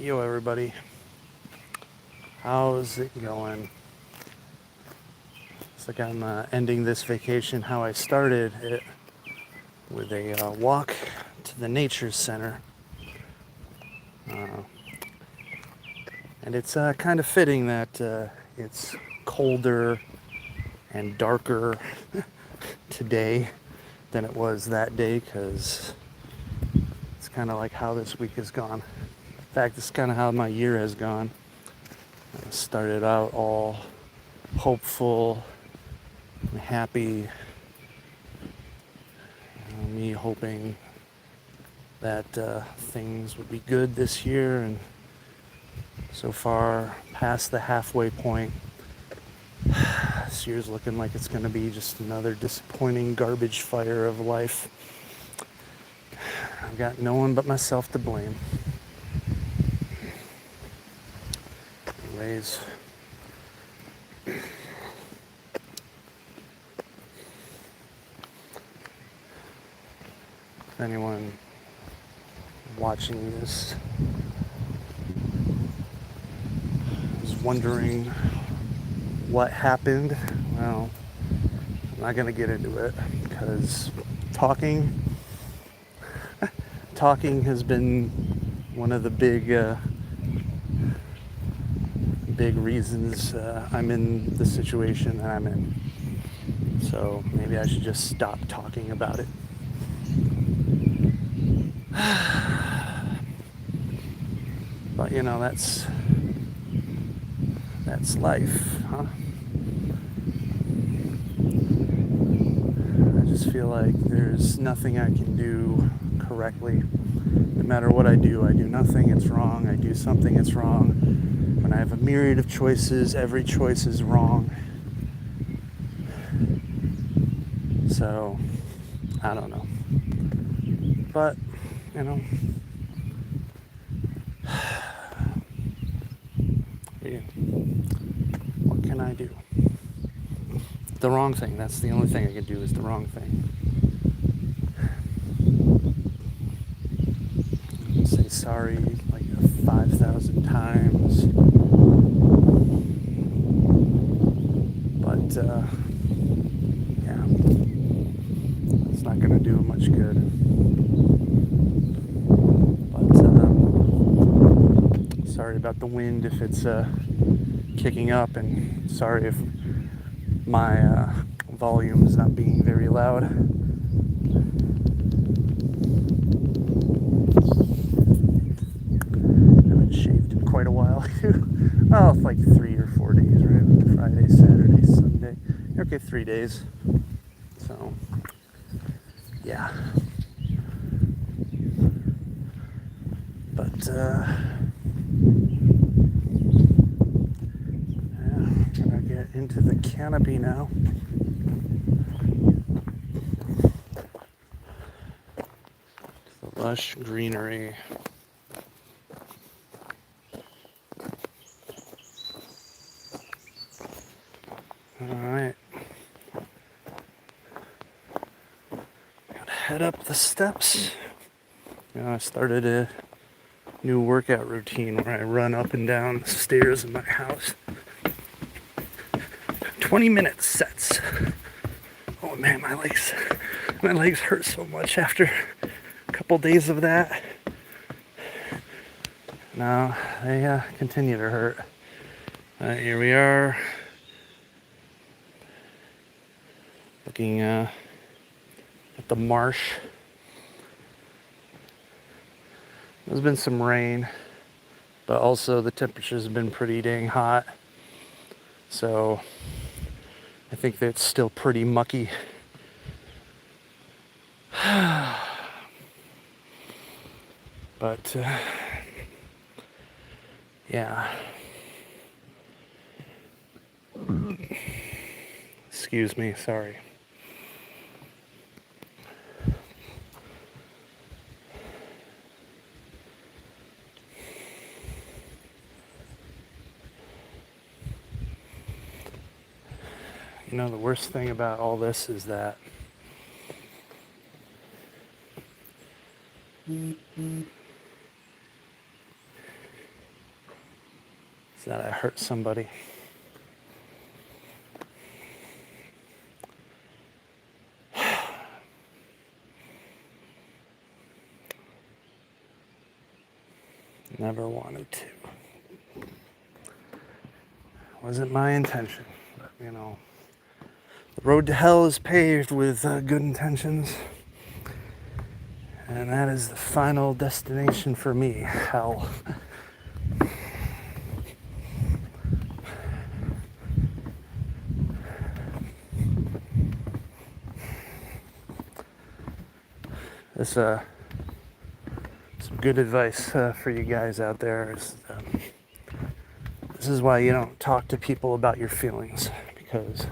Yo, everybody. How's it going? It's like I'm ending this vacation how I started it, with a walk to the nature center. And it's kind of fitting that it's colder and darker today than it was that day, because it's kind of like how this week has gone. In fact, it's kind of how my year has gone. I started out all hopeful and happy, me hoping that things would be good this year, and so far past the halfway point, this year's looking like it's going to be just another disappointing garbage fire of life. I've got no one but myself to blame. Anyways, if anyone watching this is wondering what happened, well, I'm not going to get into it, because talking has been one of the big reasons I'm in the situation that I'm in. So maybe I should just stop talking about it. But that's life, huh? I just feel like there's nothing I can do correctly. No matter what I do nothing, it's wrong. I do something, it's wrong. When I have a myriad of choices, every choice is wrong. So, I don't know. But, what can I do? The wrong thing. That's the only thing I can do, is the wrong thing. Say sorry like 5,000 times. But, yeah. It's not going to do much good. But, sorry about the wind if it's kicking up, and sorry if my volume is not being very loud. I haven't shaved in quite a while. Oh, it's like 3 or 4 days, right? Friday, Saturday, Sunday. Okay, 3 days. So, yeah. But, I'm gonna get into the canopy now. The lush greenery. Alright. Gotta head up the steps. I started a new workout routine where I run up and down the stairs in my house. 20-minute sets. Oh man, my legs hurt so much after a couple days of that. Now they continue to hurt. Here we are, looking at the marsh. There's been some rain, but also the temperatures have been pretty dang hot. So I think that it's still pretty mucky. But, yeah. Excuse me, sorry. The worst thing about all this is that that I hurt somebody. Never wanted to. Wasn't my intention, but you know, the road to hell is paved with good intentions, and that is the final destination for me, hell. This some good advice for you guys out there is this is why you don't talk to people about your feelings, because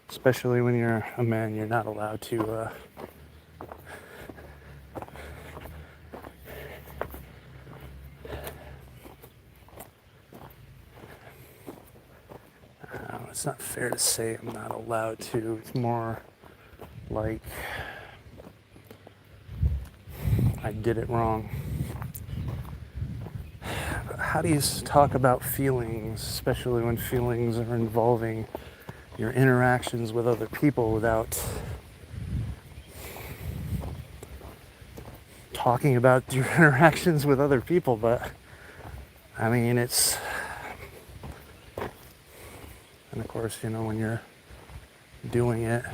especially when you're a man, you're not allowed to it's not fair to say I'm not allowed to. It's more like I did it wrong. But how do you talk about feelings, especially when feelings are involving your interactions with other people, without talking about your interactions with other people? But I mean, it's, and of course, you know, when you're doing it,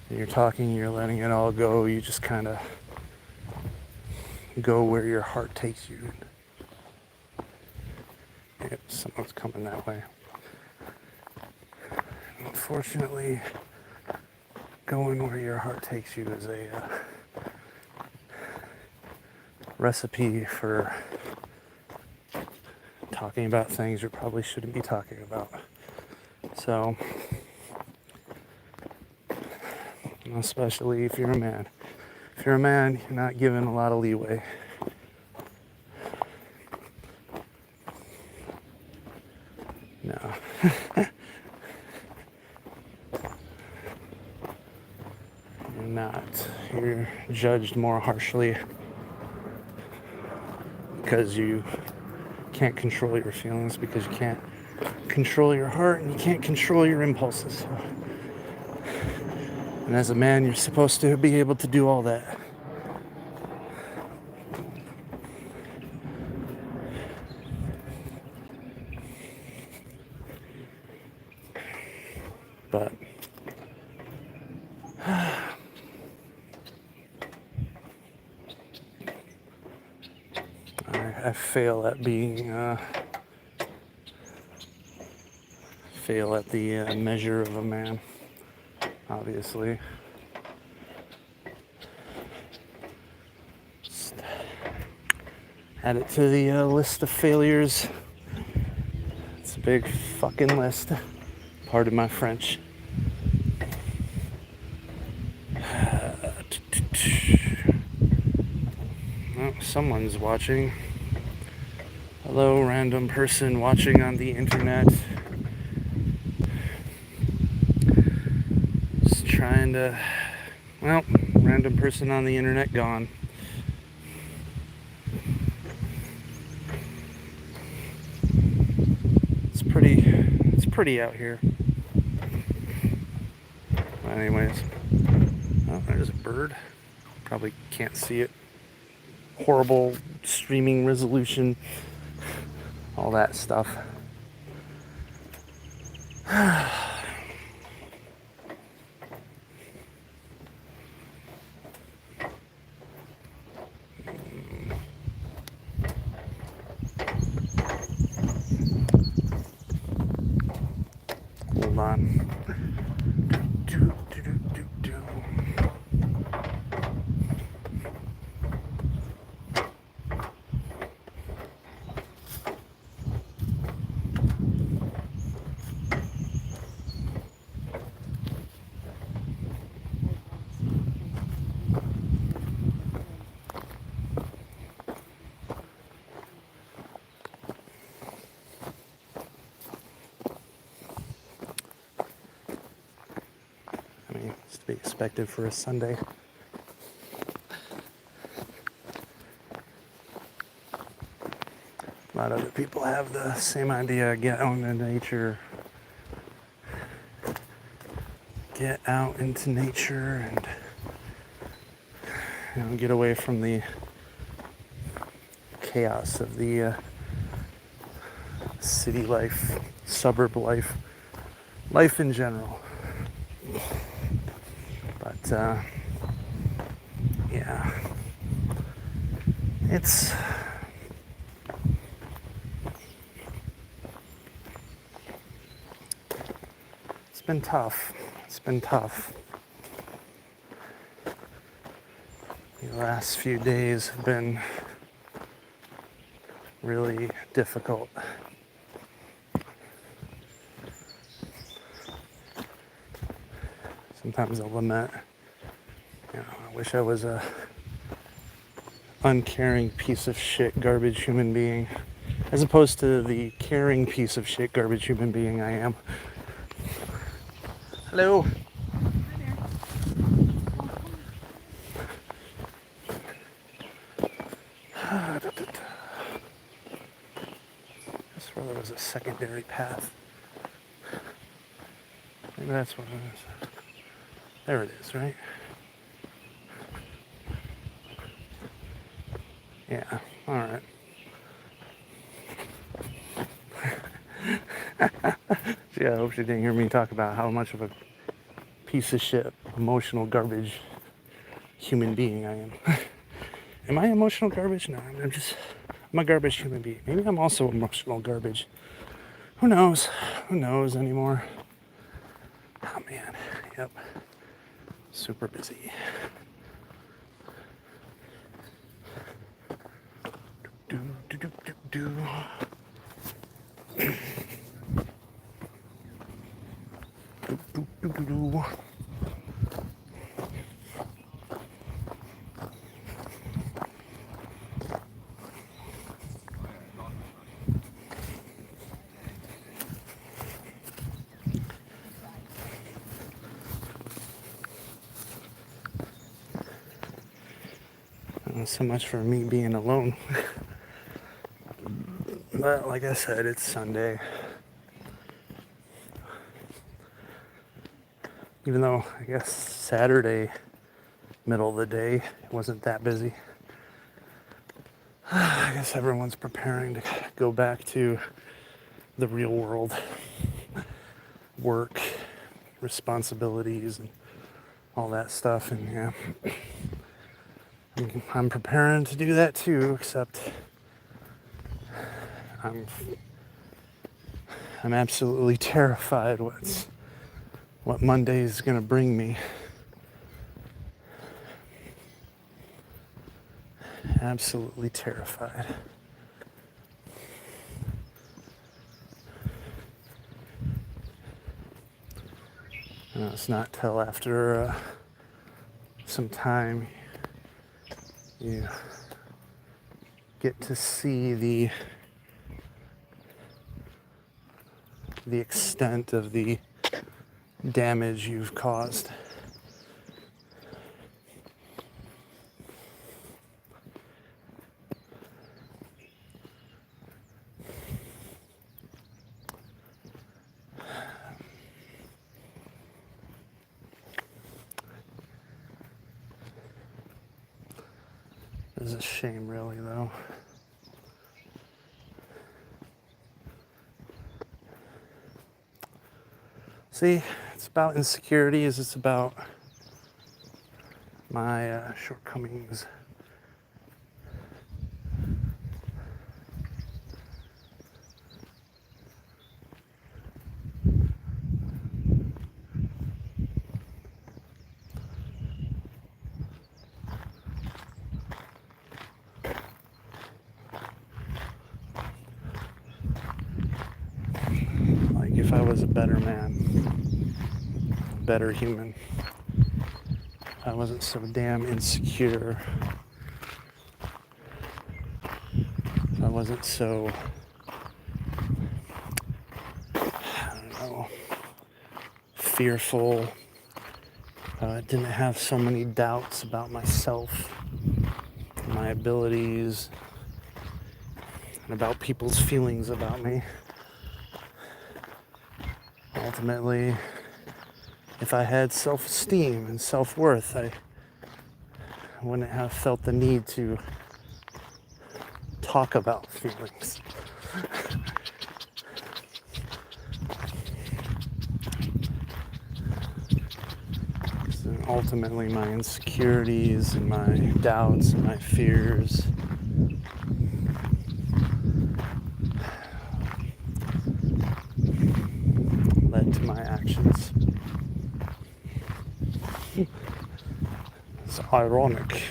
and you're talking, you're letting it all go, you just kind of go where your heart takes you. Yep, someone's coming that way. Unfortunately, going where your heart takes you is a recipe for talking about things you probably shouldn't be talking about. So, especially if you're a man. If you're a man, you're not given a lot of leeway. No. You're not. You're judged more harshly because you can't control your feelings, because you can't control your heart, and you can't control your impulses. And as a man, you're supposed to be able to do all that. But I fail at being fail at the measure of a man, obviously. Just add it to the list of failures. It's a big fucking list. Pardon my French. Oh, someone's watching. Hello, random person watching on the internet. Just trying to, well, random person on the internet gone. It's pretty out here. Well, anyways, oh, there's a bird. Probably can't see it. Horrible streaming resolution, all that stuff. Hold on. It's to be expected for a Sunday. A lot of other people have the same idea. Get out into nature. Get out into nature and get away from the chaos of the city life, suburb life, life in general. But yeah, it's been tough. It's been tough. The last few days have been really difficult. Sometimes I'll lament, I wish I was a uncaring piece of shit garbage human being, as opposed to the caring piece of shit garbage human being I am. Hello. I swear there was a secondary path. Maybe that's what it is. There it is, right? Yeah, alright. Yeah, I hope she didn't hear me talk about how much of a piece of shit, emotional garbage human being I am. Am I emotional garbage? No, I'm a garbage human being. Maybe I'm also emotional garbage. Who knows? Who knows anymore? Oh man, yep. Super busy. Do, do, do, do, do. Do, do, do, do, do. So much for me being alone. But like I said, it's Sunday. Even though I guess Saturday, middle of the day, wasn't that busy. I guess everyone's preparing to go back to the real world. Work, responsibilities, and all that stuff. And yeah, I'm preparing to do that too, except I'm absolutely terrified what Monday is going to bring me. Absolutely terrified. It's not till after some time you get to see the extent of the damage you've caused. It's a shame, really, though. See, it's about insecurities. It's about my shortcomings. Like if I was a better man, a better human, if I wasn't so damn insecure, if I wasn't so, I don't know, fearful, didn't have so many doubts about myself, my abilities, and about people's feelings about me. Ultimately, if I had self-esteem and self-worth, I wouldn't have felt the need to talk about feelings. So ultimately, my insecurities and my doubts and my fears led to my actions. It's ironic.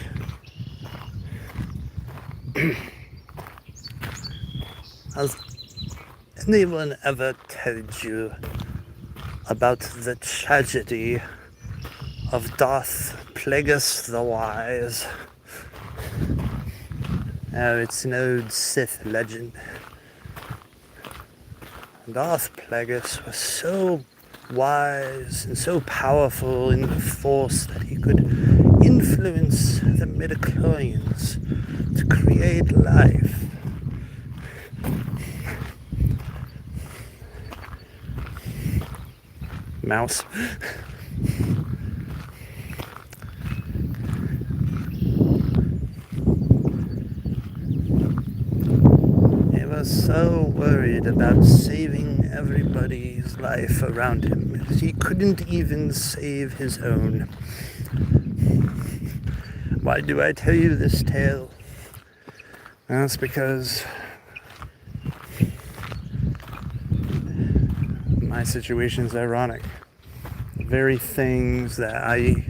Has anyone ever told you about the tragedy of Darth Plagueis the Wise? Oh, it's an old Sith legend. Darth Plagueis was so wise and so powerful in the Force that he could influence the midichlorians to create life. Mouse. He was so worried about saving everybody's life around him that he couldn't even save his own. Why do I tell you this tale? That's because my situation is ironic. The very things that I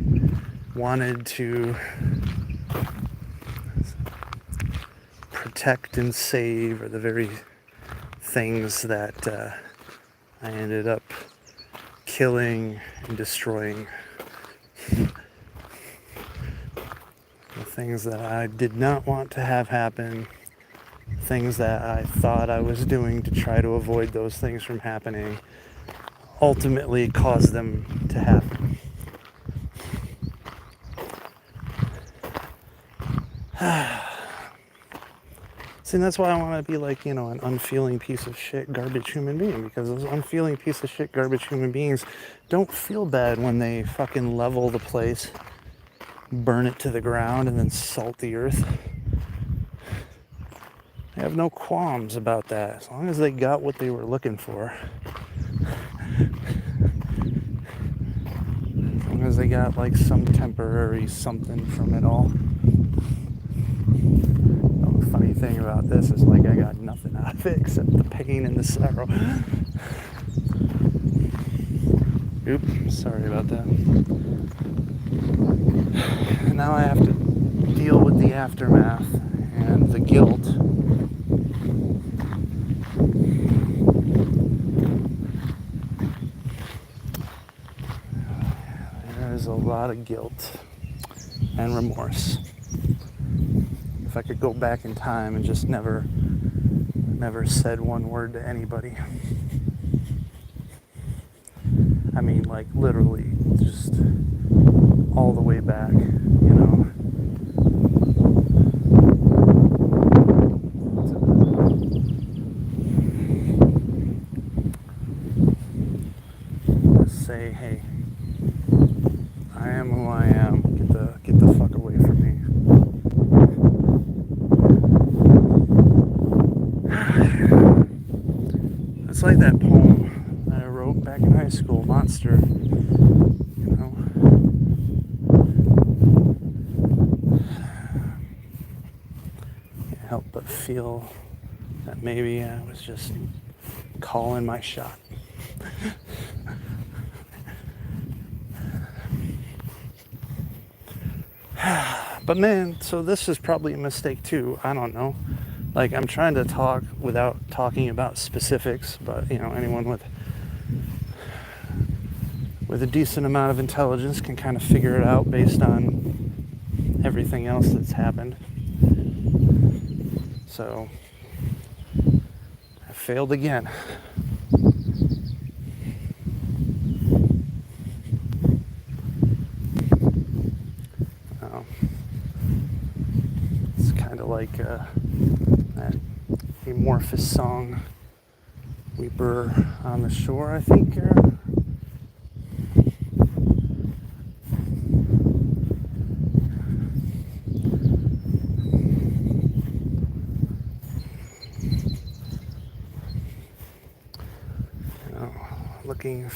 wanted to protect and save are the very things that I ended up killing and destroying. The things that I did not want to have happen, things that I thought I was doing to try to avoid those things from happening, ultimately caused them to happen. See, that's why I want to be like, an unfeeling piece of shit, garbage human being, because those unfeeling piece of shit, garbage human beings don't feel bad when they fucking level the place, burn it to the ground, and then salt the earth. They have no qualms about that, as long as they got what they were looking for. As long as they got like some temporary something from it all. The funny thing about this is like I got nothing out of it except the pain and the sorrow. Oops, sorry about that. And now I have to deal with the aftermath and the guilt. There's a lot of guilt and remorse. If I could go back in time and just never said one word to anybody. I mean, like literally just all the way back, Just say, hey, I am who I am. Get the fuck away from me. It's like that poem that I wrote back in high school, Monster. Can't help but feel that maybe I was just calling my shot. But man, so this is probably a mistake too. I don't know. Like, I'm trying to talk without talking about specifics, but anyone with a decent amount of intelligence can kind of figure it out based on everything else that's happened. So I failed again. It's kind of like that amorphous song. Weeper on the Shore, I think. Looking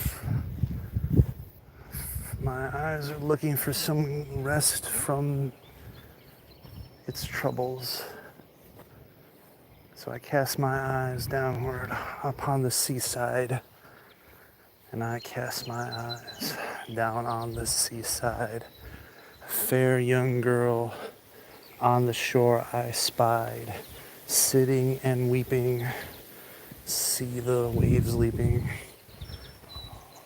my eyes are looking for some rest from its troubles. So I cast my eyes downward upon the seaside, and I cast my eyes down on the seaside. A fair young girl on the shore I spied, sitting and weeping, see the waves leaping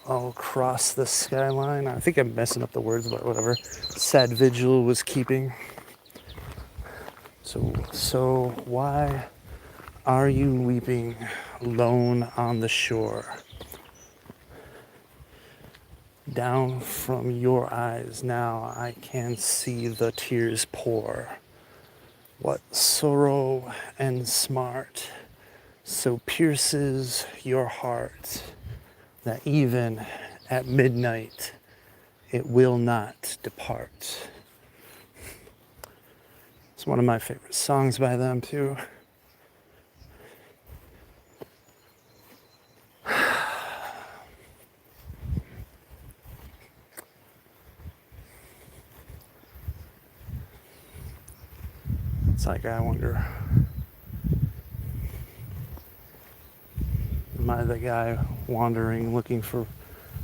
all across the skyline. I think I'm messing up the words, but whatever. Sad vigil was keeping. So why are you weeping alone on the shore? Down from your eyes now I can see the tears pour. What sorrow and smart so pierces your heart that even at midnight it will not depart. It's one of my favorite songs by them too. It's like, I wonder, am I the guy wandering looking for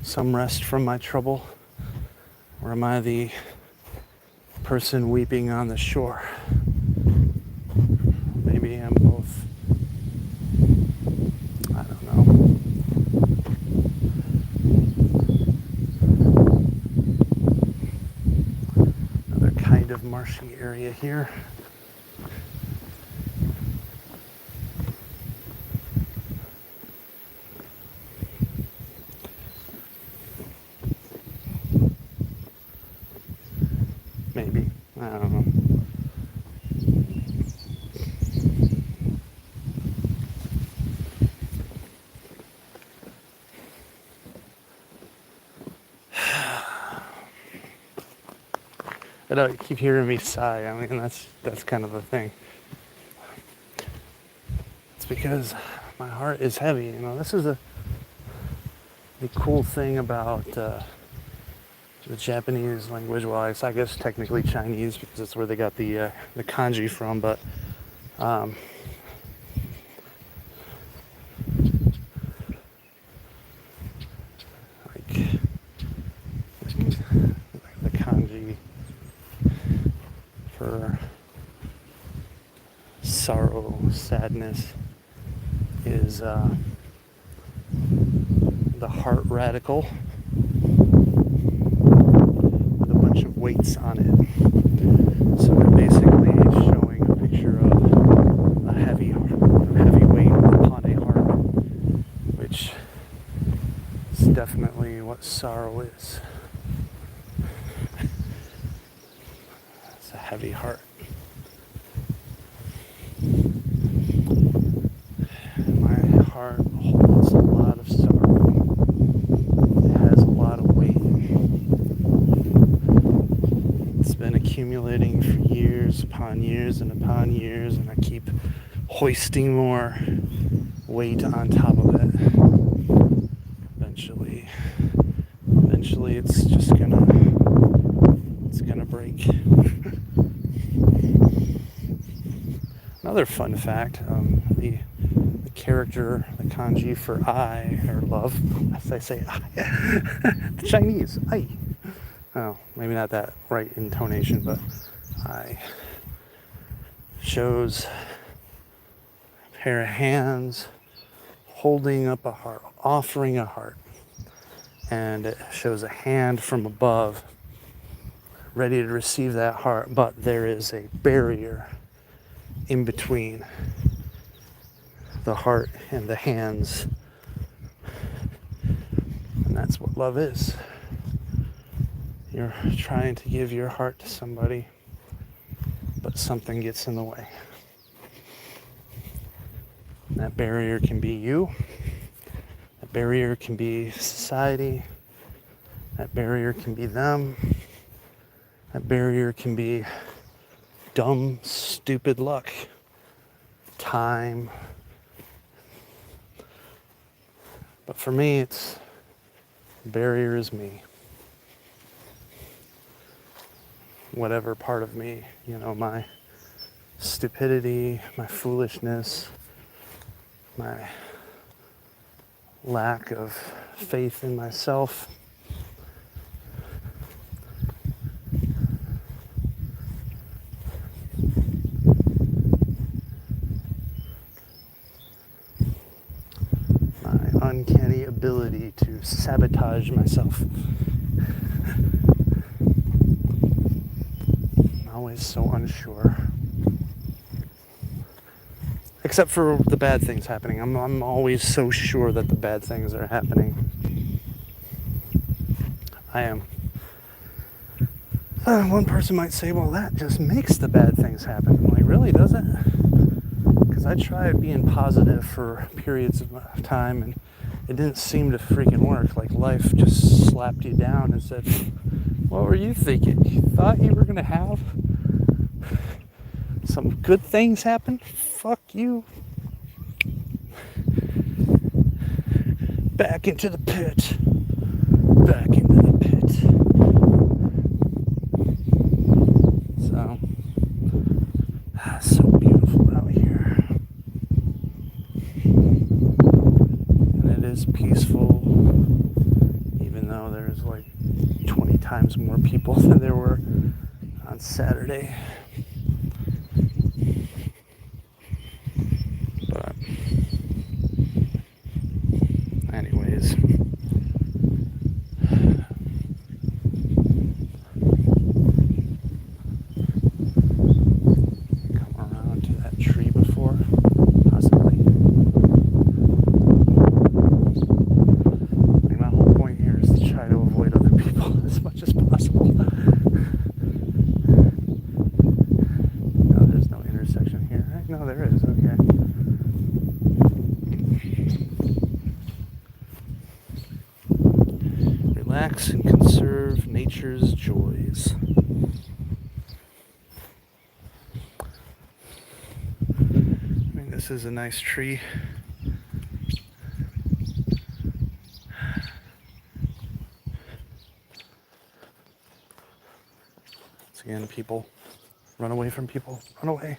some rest from my trouble? Or am I the person weeping on the shore? Maybe I'm both. I don't know. Another kind of marshy area here. Maybe. I don't know. I don't keep hearing me sigh. I mean, that's kind of the thing. It's because my heart is heavy. You know, this is the cool thing about the Japanese language. Well, I guess technically Chinese because that's where they got the kanji from. But like the kanji for sorrow, sadness is the heart radical with a bunch of weights on it. So they're basically showing a picture of a heavy weight upon a heart, which is definitely what sorrow is. It's a heavy heart. My heart holds a lot of sorrow. It has a lot of weight. It's been accumulating for years upon years and upon years, and I keep hoisting more weight on top of it. Eventually it's just gonna break. Another fun fact, the character, the kanji for I, or love, as I say I, the Chinese, I. Oh, maybe not that right intonation, but I shows a pair of hands holding up a heart, offering a heart. And it shows a hand from above ready to receive that heart, but there is a barrier in between the heart and the hands. And that's what love is. You're trying to give your heart to somebody, but something gets in the way. That barrier can be you. That barrier can be society. That barrier can be them. That barrier can be dumb, stupid luck, time. But for me, barrier is me. Whatever part of me, my stupidity, my foolishness, my lack of faith in myself. My uncanny ability to sabotage myself. I'm always so unsure. Except for the bad things happening. I'm always so sure that the bad things are happening. I am. One person might say, well, that just makes the bad things happen. I'm like, really, does it? Because I tried being positive for periods of time, and it didn't seem to freaking work. Like, life just slapped you down and said, what were you thinking? You thought you were going to have some good things happen? Fuck you. Back into the pit. Back into the pit. So beautiful out here. And it is peaceful, even though there's like 20 times more people than there were on Saturday. But anyways, come around to that tree before, possibly. I mean, my whole point here is to try to avoid other people as much as possible. No, there's no intersection here, right? No, there is, okay. Relax and conserve nature's joys. I mean, this is a nice tree. Once again, people, run away from people. Run away.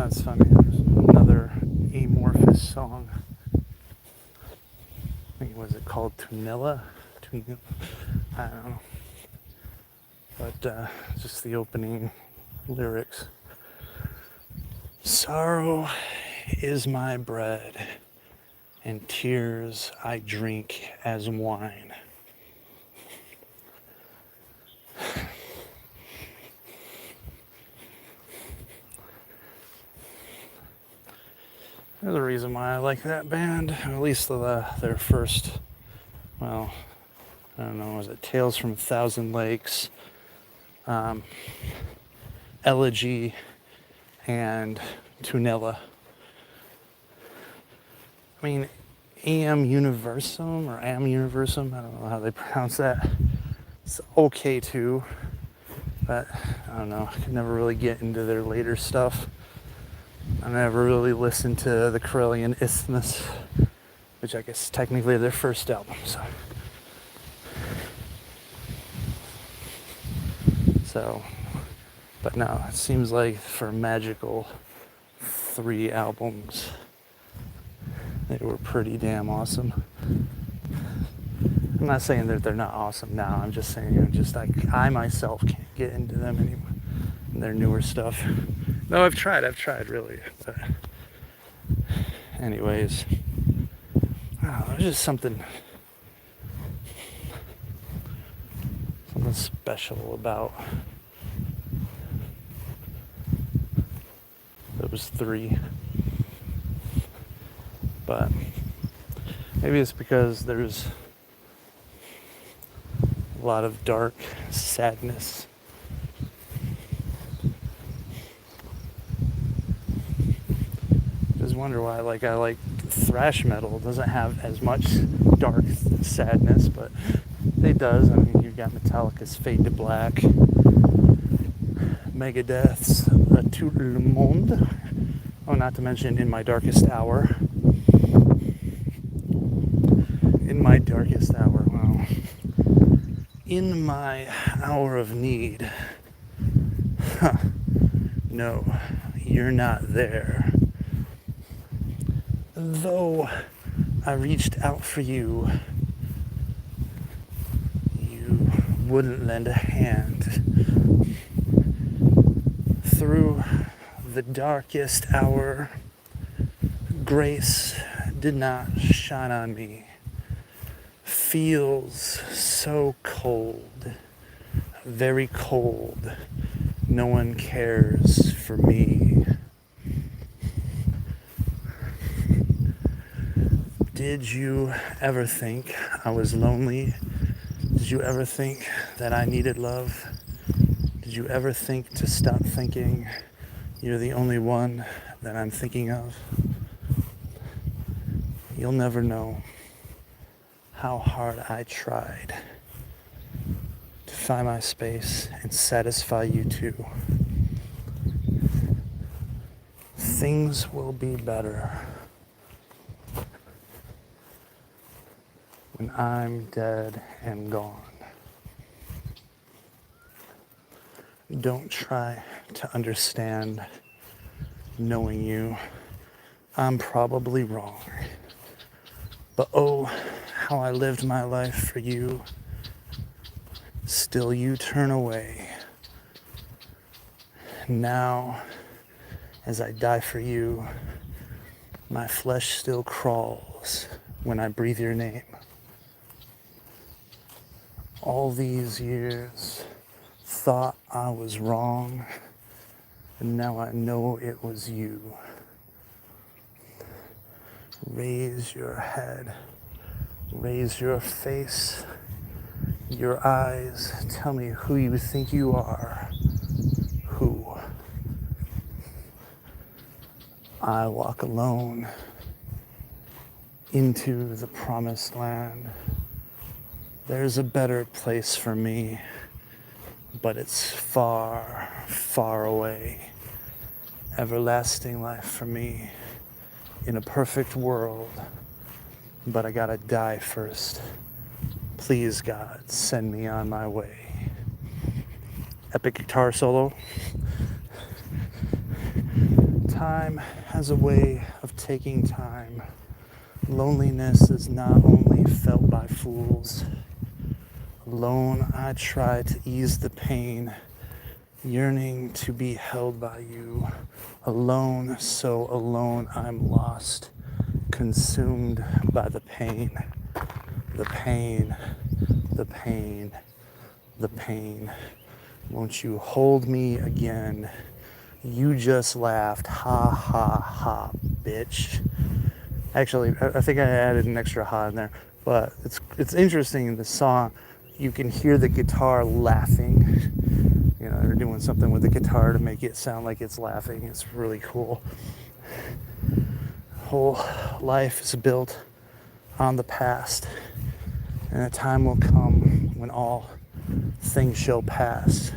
It's funny, there's another amorphous song. I think, was it called Tunilla? I don't know. But just the opening lyrics. Sorrow is my bread, and tears I drink as wine. There's a reason why I like that band, at least their first, well, I don't know, was it Tales from a Thousand Lakes, Elegy, and Tunilla. I mean, Am Universum, I don't know how they pronounce that. It's okay too, but I don't know, I could never really get into their later stuff. I never really listened to the Karelian Isthmus, which I guess is technically their first album. So, but no, it seems like for Magical 3 albums, they were pretty damn awesome. I'm not saying that they're not awesome now. I'm just saying, I myself can't get into them anymore. And their newer stuff. No, I've tried really. But anyways, I don't know, there's just something special about those three. But maybe it's because there's a lot of dark sadness. Just wonder why I like thrash metal. It doesn't have as much dark sadness, but it does. I mean, you've got Metallica's Fade to Black, Megadeth's Tout le Monde. Oh, not to mention In My Darkest Hour. In My Darkest Hour, wow. In my hour of need. Huh. No, you're not there. Though I reached out for you, you wouldn't lend a hand. Through the darkest hour, grace did not shine on me. Feels so cold, very cold. No one cares for me. Did you ever think I was lonely? Did you ever think that I needed love? Did you ever think to stop thinking you're the only one that I'm thinking of? You'll never know how hard I tried to find my space and satisfy you too. Things will be better when I'm dead and gone. Don't try to understand knowing you. I'm probably wrong. But oh, how I lived my life for you. Still you turn away. Now, as I die for you, my flesh still crawls when I breathe your name. All these years, thought I was wrong, and now I know it was you. Raise your head, raise your face, your eyes, tell me who you think you are. Who? I walk alone into the promised land. There's a better place for me, but it's far, far away. Everlasting life for me in a perfect world, but I gotta die first. Please, God, send me on my way. Epic guitar solo. Time has a way of taking time. Loneliness is not only felt by fools. Alone, I try to ease the pain, yearning to be held by you. Alone, so alone, I'm lost, consumed by the pain. The pain, the pain, the pain. Won't you hold me again? You just laughed, ha ha ha, bitch. Actually, I think I added an extra ha in there, but it's interesting in the song. You can hear the guitar laughing. You know, they're doing something with the guitar to make it sound like it's laughing. It's really cool. Whole life is built on the past, and a time will come when all things shall pass.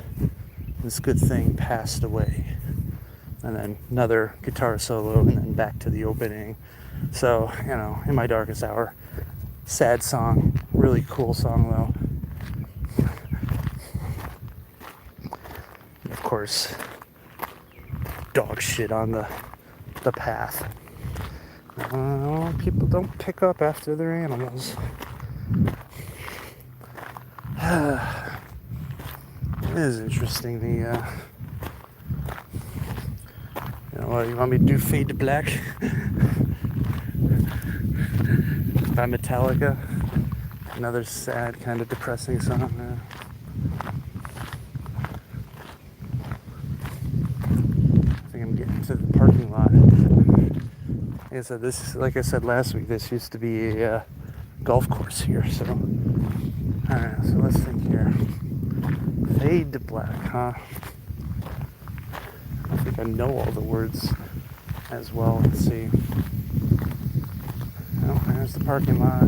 This good thing passed away. And then another guitar solo, and then back to the opening. So, you know, In My Darkest Hour, sad song, really cool song though. And of course, dog shit on the path. People don't pick up after their animals. It is interesting. You know what? You want me to do Fade to Black? by Metallica. Another sad, kind of depressing song. I think I'm getting to the parking lot. Like I said last week, this used to be a golf course here. So, alright, so let's think here. Fade to black, huh? I think I know all the words as well. Let's see. Oh, there's the parking lot.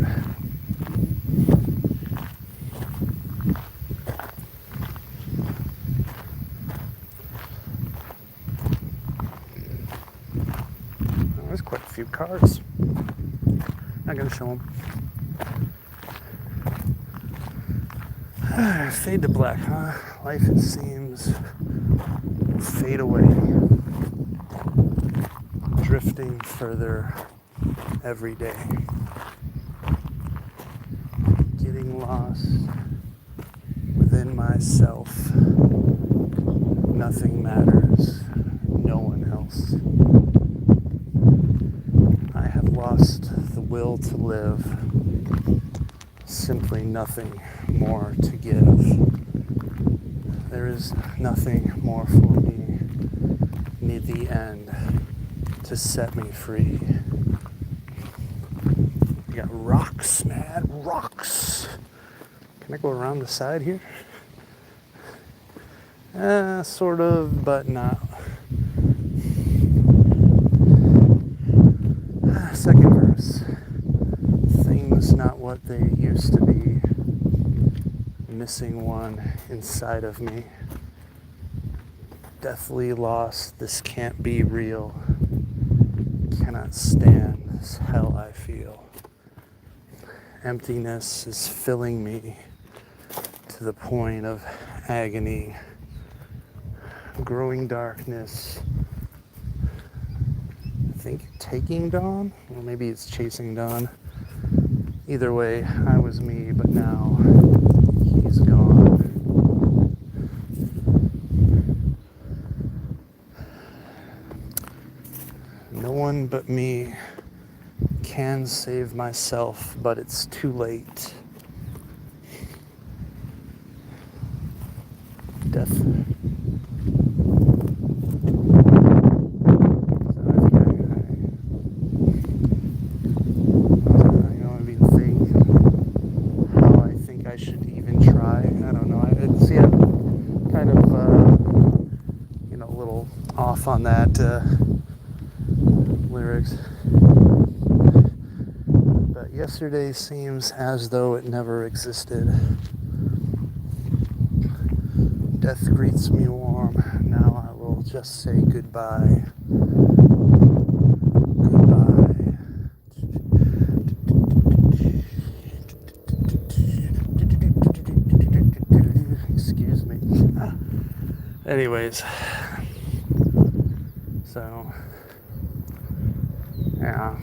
Oh, there's quite a few cars. Not gonna show them. Fade to black, huh? Life, it seems, fade away. Drifting further every day. Getting lost within myself. Nothing matters. No one else. I have lost the will to live. Simply nothing more to give. There is nothing more for me. Need the end to set me free. We got rocks, man, rocks. Can I go around the side here? Sort of, but not. Second verse. Things not what they used to be. Missing one inside of me. Deathly lost, this can't be real. Cannot stand this hell I feel. Emptiness is filling me to the point of agony. Growing darkness. I think taking dawn? Or maybe it's chasing dawn. Either way, I was me, but now he's gone. No one but me can save myself, but it's too late. Death. On that lyrics, but yesterday seems as though it never existed. Death greets me warm. Now I will just say goodbye. Goodbye. Excuse me. Anyways. So, yeah.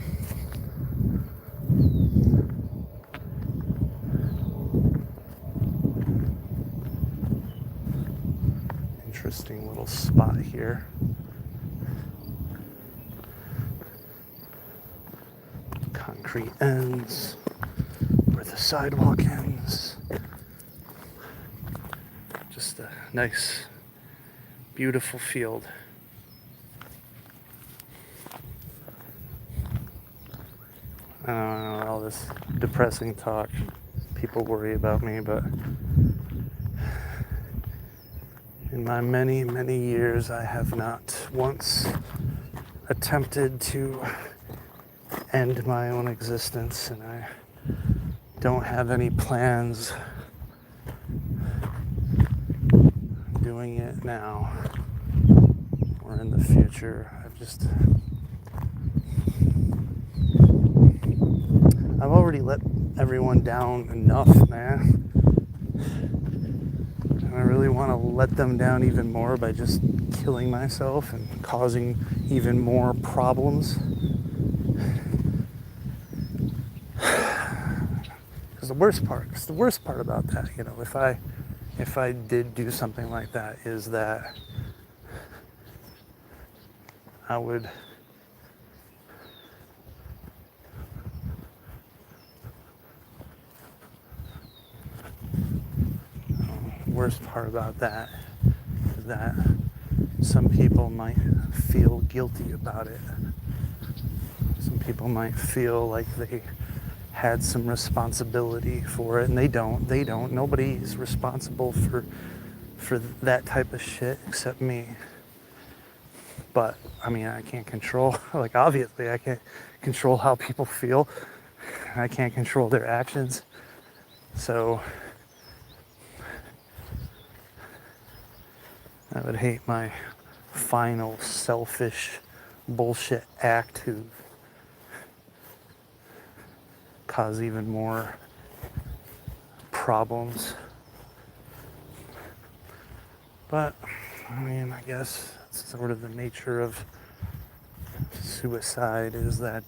Interesting little spot here. Concrete ends where the sidewalk ends. Just a nice, beautiful field. I don't know, all this depressing talk. People worry about me, but in my many, many years, I have not once attempted to end my own existence, and I don't have any plans doing it now or in the future. I've already let everyone down enough, man. And I really want to let them down even more by just killing myself and causing even more problems. Because the worst part about that, if I did do something like that, is that I would worst part about that is that some people might feel guilty about it. Some people might feel like they had some responsibility for it, and they don't. Nobody's responsible for that type of shit except me. But I mean, I can't control, like, obviously I can't control how people feel. I can't control their actions. So I would hate my final selfish bullshit act to cause even more problems. But I mean, I guess it's sort of the nature of suicide is that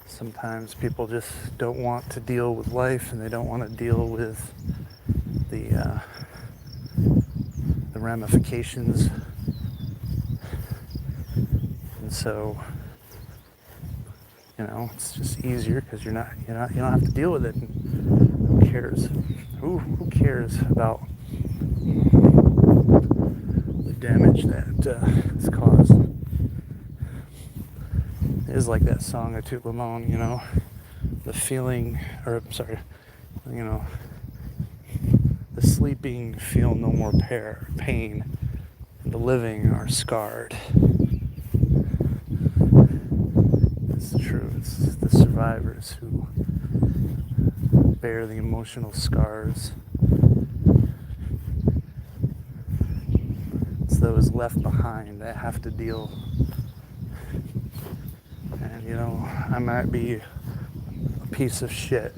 sometimes people just don't want to deal with life, and they don't want to deal with the ramifications. And so, you know, it's just easier because you don't have to deal with it. And who cares? Who cares about the damage that it's caused? It is like that song of Toot Lamone, you know, the feeling, or sorry, you know, the sleeping feel no more pain, and the living are scarred. It's true. It's the survivors who bear the emotional scars. It's those left behind that have to deal. And you know, I might be a piece of shit.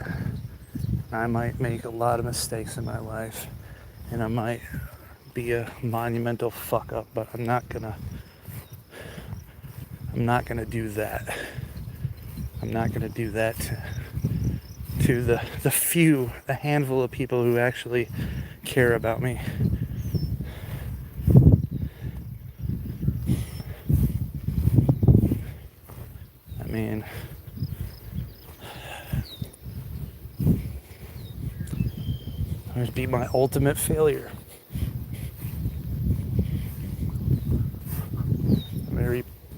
I might make a lot of mistakes in my life, and I might be a monumental fuck up, but I'm not gonna do that. I'm not gonna do that to the handful of people who actually care about me. I mean, it would be my ultimate failure.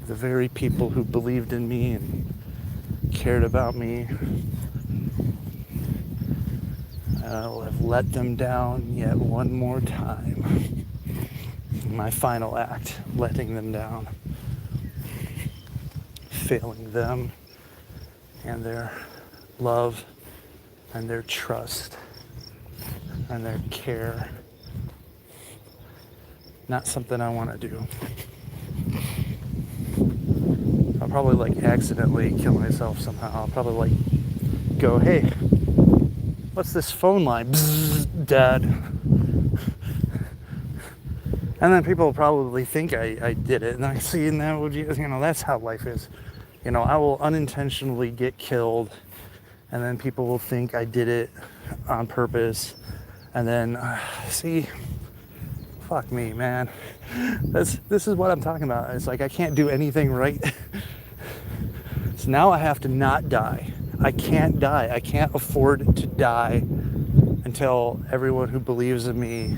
The very people who believed in me and cared about me, I'll have let them down yet one more time. My final act, letting them down, failing them and their love and their trust and their care. Not something I want to do. I'll probably accidentally kill myself somehow. I'll probably go, hey, what's this phone line? Bzzz, Dad. And then people will probably think I did it. And I see, and that would, you know, that's how life is. You know, I will unintentionally get killed, and then people will think I did it on purpose. And then, see, fuck me, man. This is what I'm talking about. It's like I can't do anything right. So now I have to not die. I can't die. I can't afford to die until everyone who believes in me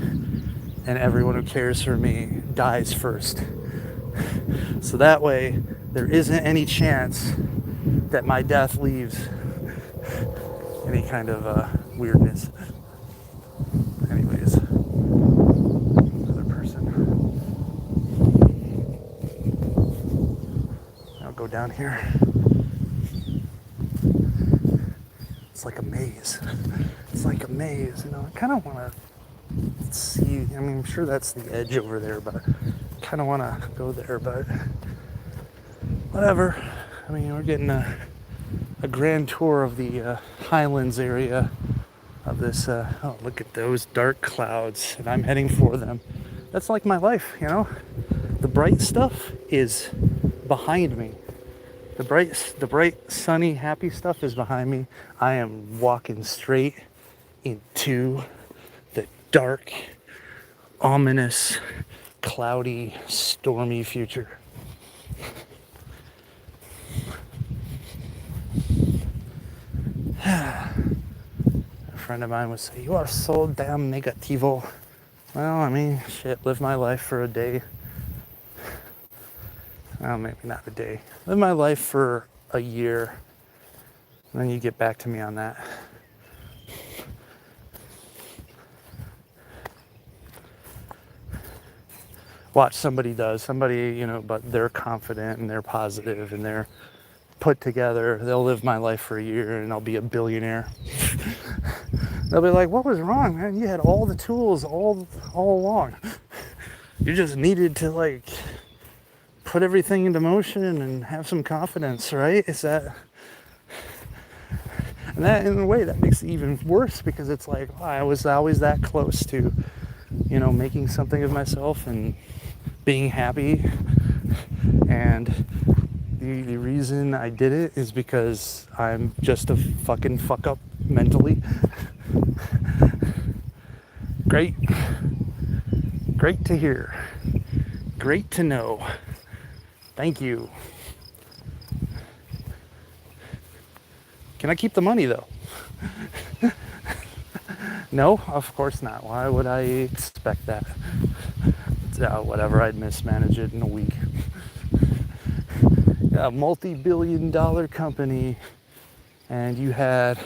and everyone who cares for me dies first. So that way, there isn't any chance that my death leaves any kind of weirdness. Anyways, another person. I'll go down here. It's like a maze. It's like a maze, you know. I kind of want to see, I mean, I'm sure that's the edge over there, but I kind of want to go there, but whatever. I mean, we're getting a grand tour of the Highlands area of this, oh, look at those dark clouds, and I'm heading for them. That's like my life, you know. The bright stuff is behind me. The bright, sunny, happy stuff is behind me. I am walking straight into the dark, ominous, cloudy, stormy future. friend of mine would say, "You are so damn negativo." Well, I mean, shit, live my life for a day. Well, maybe not a day. Live my life for a year. And then you get back to me on that. Watch somebody does. Somebody, but they're confident and they're positive and they're put together. They'll live my life for a year and I'll be a billionaire. They'll be like, "What was wrong, man? You had all the tools all along. You just needed to put everything into motion and have some confidence, right?" And that, in a way, that makes it even worse because it's like, I was always that close to, making something of myself and being happy. And the reason I did it is because I'm just a fucking fuck up mentally. Great. Great to hear. Great to know. Thank you. Can I keep the money though? No, of course not. Why would I expect that? Whatever, I'd mismanage it in a week. A multi-billion-dollar company, and you had,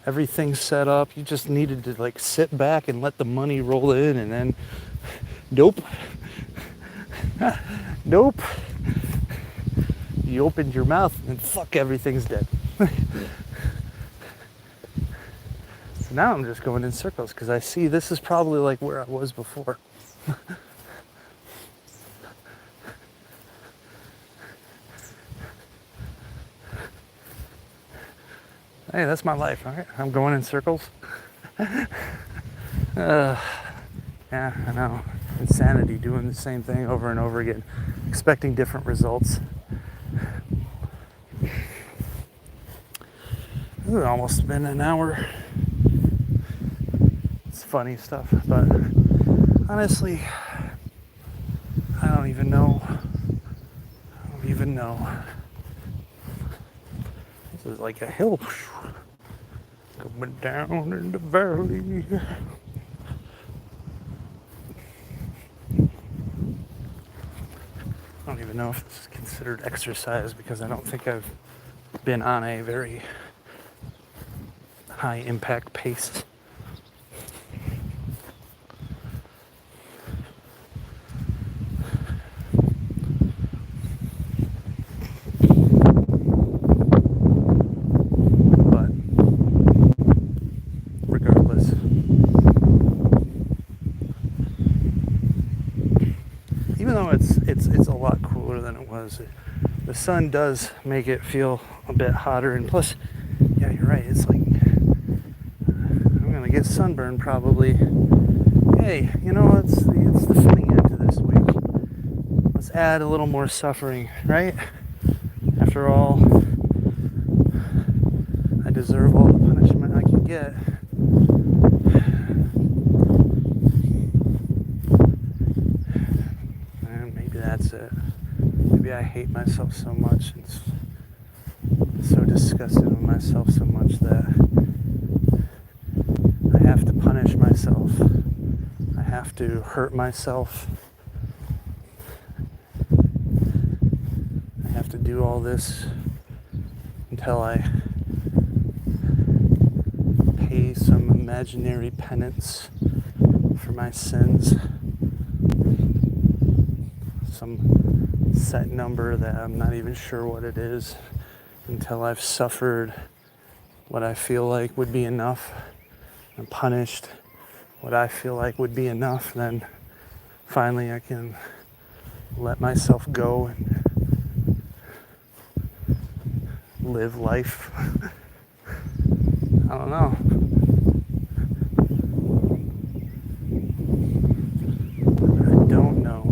everything set up. You just needed to sit back and let the money roll in, and then, nope. Nope. You opened your mouth and fuck, everything's dead. So now I'm just going in circles because I see this is probably where I was before. Hey, that's my life, all right? I'm going in circles. Yeah, I know. Insanity, doing the same thing over and over again, expecting different results. It's almost been an hour. It's funny stuff, but honestly, I don't even know. This is like a hill going down in the valley. I don't even know if this is considered exercise because I don't think I've been on a very high impact pace. But regardless, even though it's a lot cooler than it was, the sun does make it feel a bit hotter, and plus, yeah, you're right, it's like I'm gonna get sunburned probably. Hey, it's the fitting end to this week. Let's add a little more suffering, right? After all, I deserve all the punishment I can get. And maybe that's it. Maybe I hate myself so much and so disgusted with myself so much that I have to punish myself. I have to hurt myself. I have to do all this until I pay some imaginary penance for my sins. Some set number that I'm not even sure what it is until I've suffered what I feel like would be enough and punished what I feel like would be enough. Then finally I can let myself go and live life. I don't know. I don't know.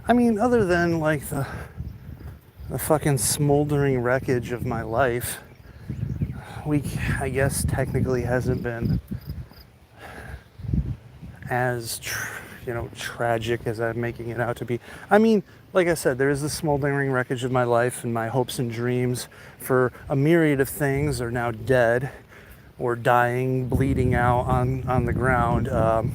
I mean, other than the fucking smoldering wreckage of my life, week, I guess, technically hasn't been as tragic as I'm making it out to be. I mean, like I said, there is the smoldering wreckage of my life, and my hopes and dreams for a myriad of things are now dead or dying, bleeding out on the ground. And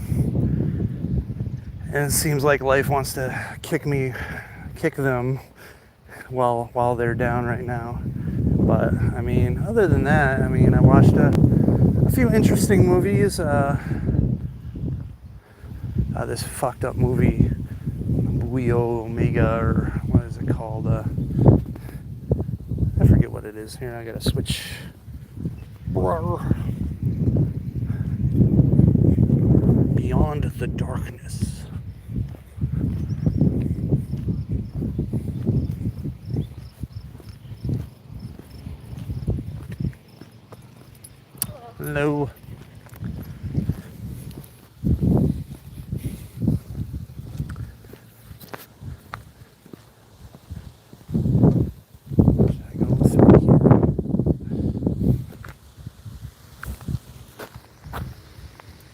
it seems like life wants to kick them while they're down right now. But I mean, other than that, I mean, I watched a few interesting movies. This fucked up movie, Wheel Omega, or what is it called? I forget what it is. Here, I gotta switch. Beyond the Darkness. Hello.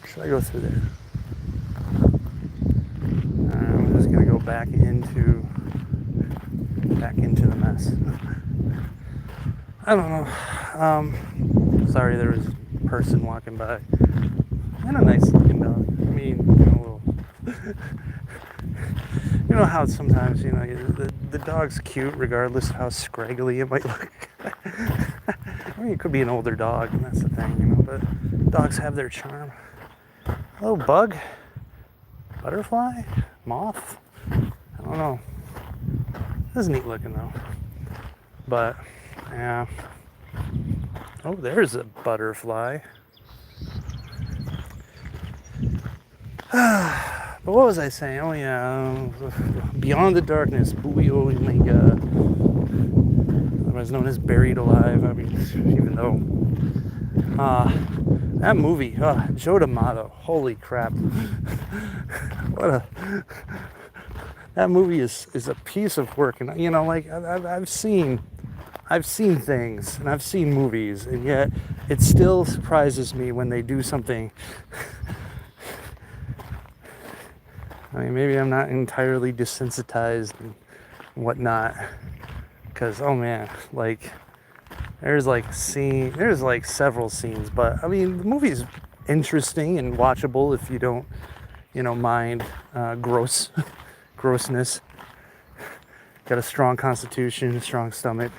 Should I go through there? I'm just gonna go back into the mess. I don't know. Sorry, there was a person walking by. And a nice looking dog. I mean, you know how sometimes, the dog's cute regardless of how scraggly it might look. I mean, it could be an older dog, and that's the thing, but dogs have their charm. Hello, bug? Butterfly? Moth? I don't know. This is neat looking, though. But, yeah. Oh, there's a butterfly. But what was I saying? Oh, yeah. Beyond the Darkness, Buoy Omega, otherwise known as Buried Alive. I mean, even though that movie, Joe D'Amato, holy crap. That movie is a piece of work. And, I've seen things, and I've seen movies, and yet it still surprises me when they do something. I mean, maybe I'm not entirely desensitized and whatnot, because, oh man, there's several scenes, but I mean, the movie's interesting and watchable if you don't, mind grossness. Got a strong constitution, a strong stomach.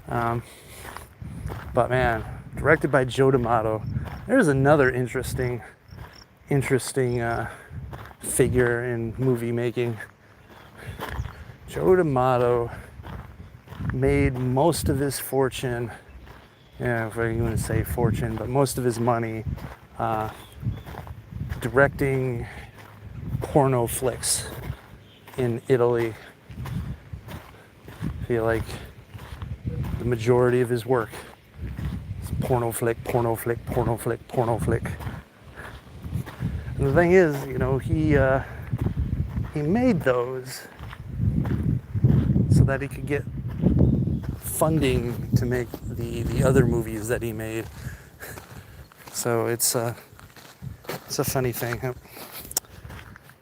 But man, directed by Joe D'Amato. There's another interesting figure in movie making. Joe D'Amato made most of his fortune, if I even say fortune, but most of his money directing porno flicks in Italy. I feel like the majority of his work is porno flick. And the thing is, he made those so that he could get funding to make the other movies that he made. So it's a funny thing.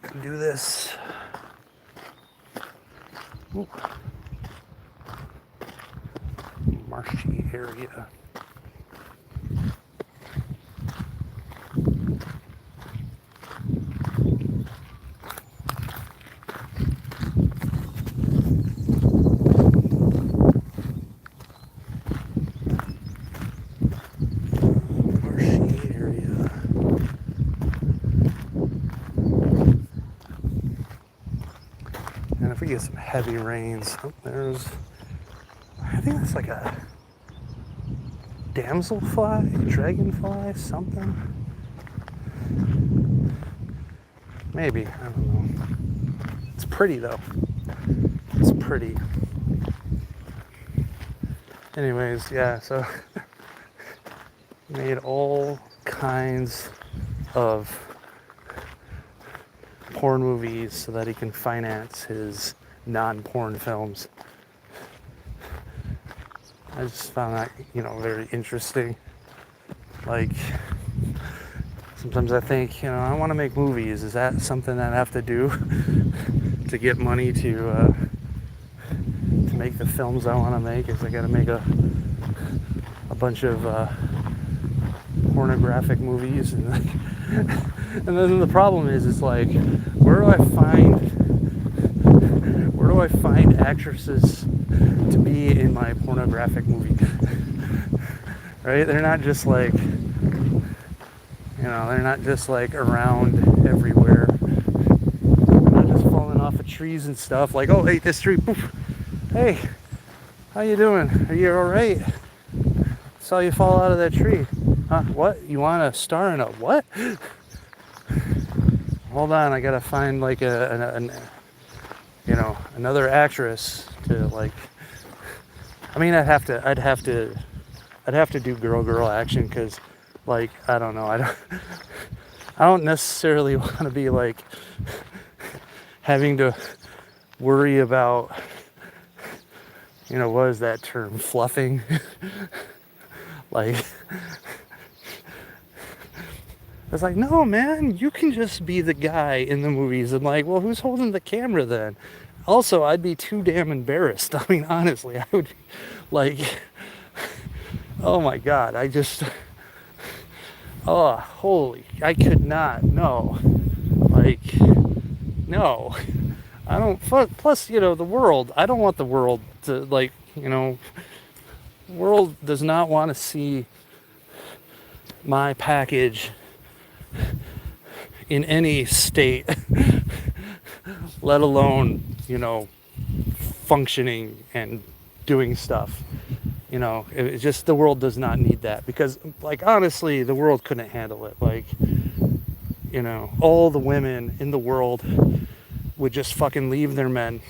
I can do this. Ooh. Marshy area. And if we get some heavy rains, I think that's like a damselfly, dragonfly, something. Maybe, I don't know. It's pretty though. It's pretty. Anyways, yeah, so made all kinds of porn movies so that he can finance his non-porn films. I just found that, very interesting. Sometimes I think, I want to make movies. Is that something that I have to do to get money to make the films I want to make? Is I got to make a bunch of pornographic movies, and and then the problem is, it's like, where do I find actresses to be in my pornographic movie? Right? They're not just like, they're not just like around everywhere. They're not just falling off of trees and stuff. Like, oh, hey, this tree, poof. Hey, how you doing? Are you all right? Saw you fall out of that tree. Huh? What? You want a star in a what? Hold on, I gotta find like another actress to like. I mean, I'd have to do girl action, because, like, I don't know, I don't necessarily want to be like having to worry about, what is that term, fluffing? Like, it's like, no, man, you can just be the guy in the movies. I'm like, well, who's holding the camera then? Also, I'd be too damn embarrassed. I mean, honestly, I would, like, oh my God, I I could not, no, like, no, I don't, plus, the world, I don't want the world to, like, the world does not want to see my package in any state, let alone, functioning and doing stuff. It's just, the world does not need that, because, like, honestly, the world couldn't handle it. Like, all the women in the world would just fucking leave their men,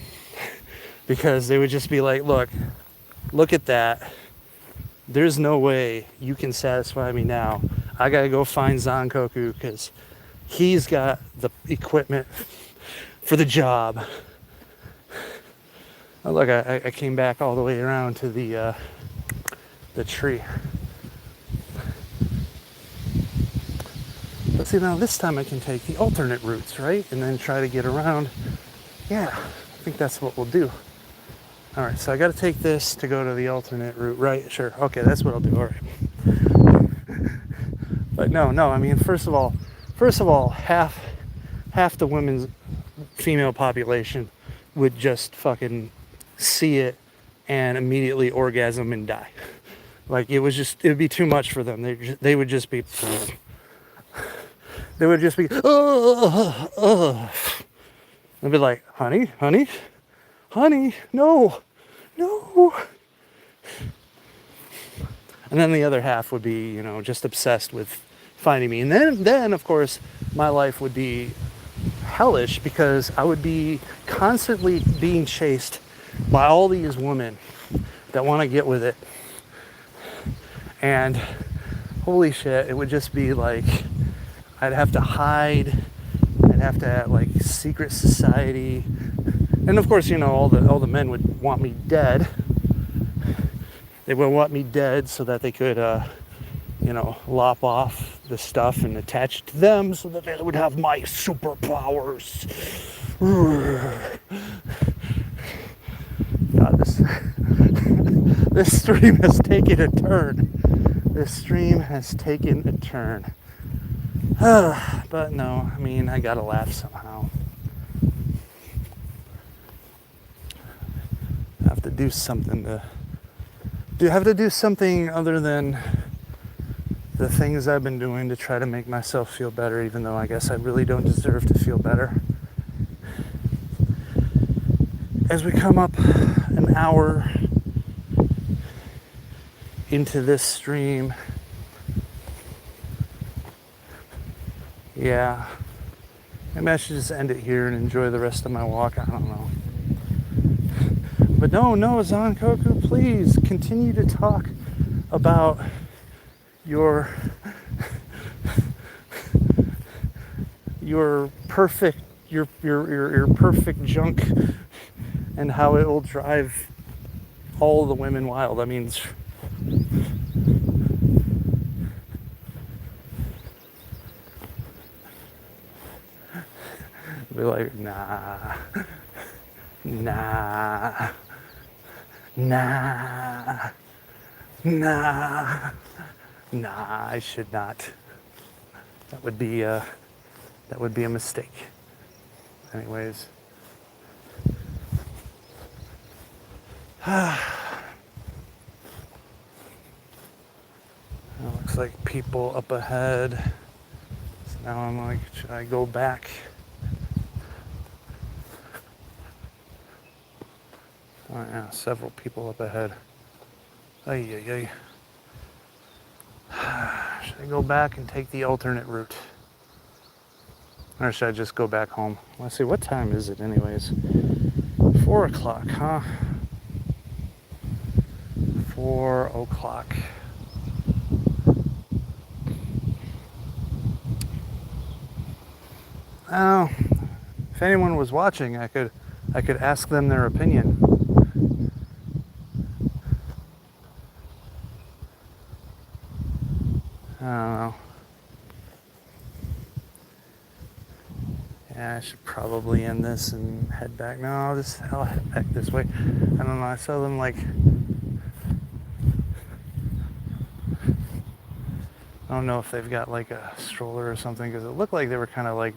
because they would just be like, look at that. There's no way you can satisfy me now. I gotta go find Zankoku, because he's got the equipment for the job. Oh, look, I came back all the way around to the tree. But see, now this time I can take the alternate routes, right? And then try to get around. Yeah, I think that's what we'll do. All right, so I got to take this to go to the alternate route, right? Sure. Okay, that's what I'll do. All right. But no, I mean, first of all, half the women's female population would just fucking see it and immediately orgasm and die. Like, it would be too much for them. They would just be, they'd be like, honey, no. And then the other half would be, just obsessed with finding me. And then of course, my life would be hellish, because I would be constantly being chased by all these women that want to get with it. And holy shit, it would just be like, I'd have to hide. I'd have to have like secret society. And of course, all the men would want me dead. They would want me dead so that they could, lop off the stuff and attach it to them, so that they would have my superpowers. God, this stream has taken a turn. But no, I mean, I gotta laugh somehow. I have to do something other than the things I've been doing to try to make myself feel better, even though I guess I really don't deserve to feel better. As we come up an hour into this stream, yeah, maybe I should just end it here and enjoy the rest of my walk. I don't know. But no, Zankoku, please continue to talk about your perfect junk and how it will drive all the women wild. I mean, be like, nah, nah, nah, nah, nah, I should not. That would be a mistake. Anyways. It looks like people up ahead. So now I'm like, should I go back? Oh yeah, several people up ahead. Ay. Should I go back and take the alternate route? Or should I just go back home? Let's see, what time is it anyways? 4 o'clock, huh? 4 o'clock. Oh, if anyone was watching, I could ask them their opinion. I don't know. Yeah, I should probably end this and head back. No, I'll head back this way. I don't know. I saw them like, I don't know if they've got like a stroller or something, because it looked like they were kind of like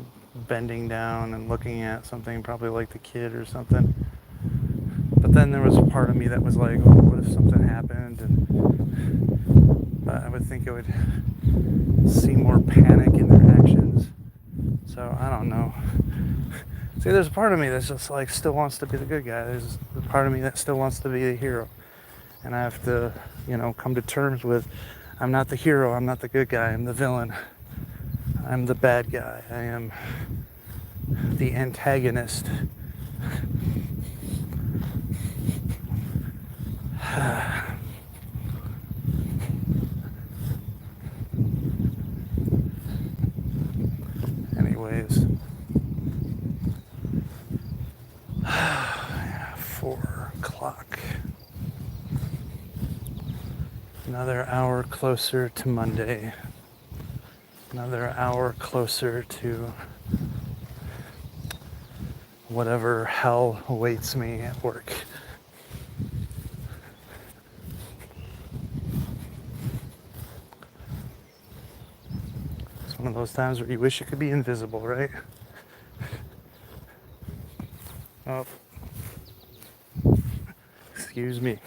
bending down and looking at something, probably like the kid or something. But then there was a part of me that was like, oh, what if something happened? But I would think it would see more panic in their actions. So I don't know. See, there's a part of me that's just like still wants to be the good guy. There's a part of me that still wants to be the hero. And I have to, come to terms with, I'm not the hero, I'm not the good guy, I'm the villain. I'm the bad guy. I am the antagonist. Anyways. 4 o'clock. Another hour closer to Monday. Another hour closer to whatever hell awaits me at work. It's one of those times where you wish you could be invisible, right? Oh. Excuse me.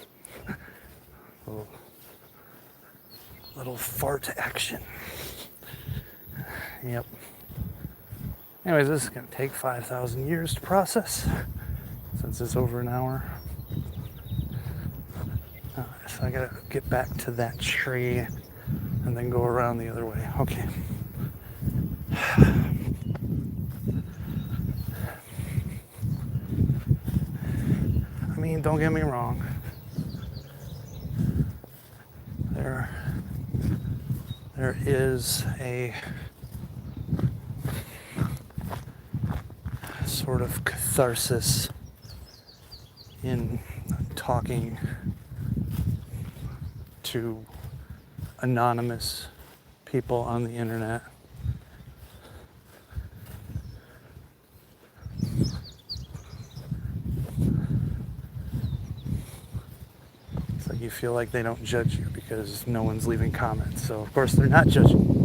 Little fart action. Yep. Anyways, this is going to take 5,000 years to process, since it's over an hour. So I gotta get back to that tree and then go around the other way. Okay. I mean, don't get me wrong. There is a sort of catharsis in talking to anonymous people on the internet. It's like you feel like they don't judge you because no one's leaving comments. So of course they're not judging.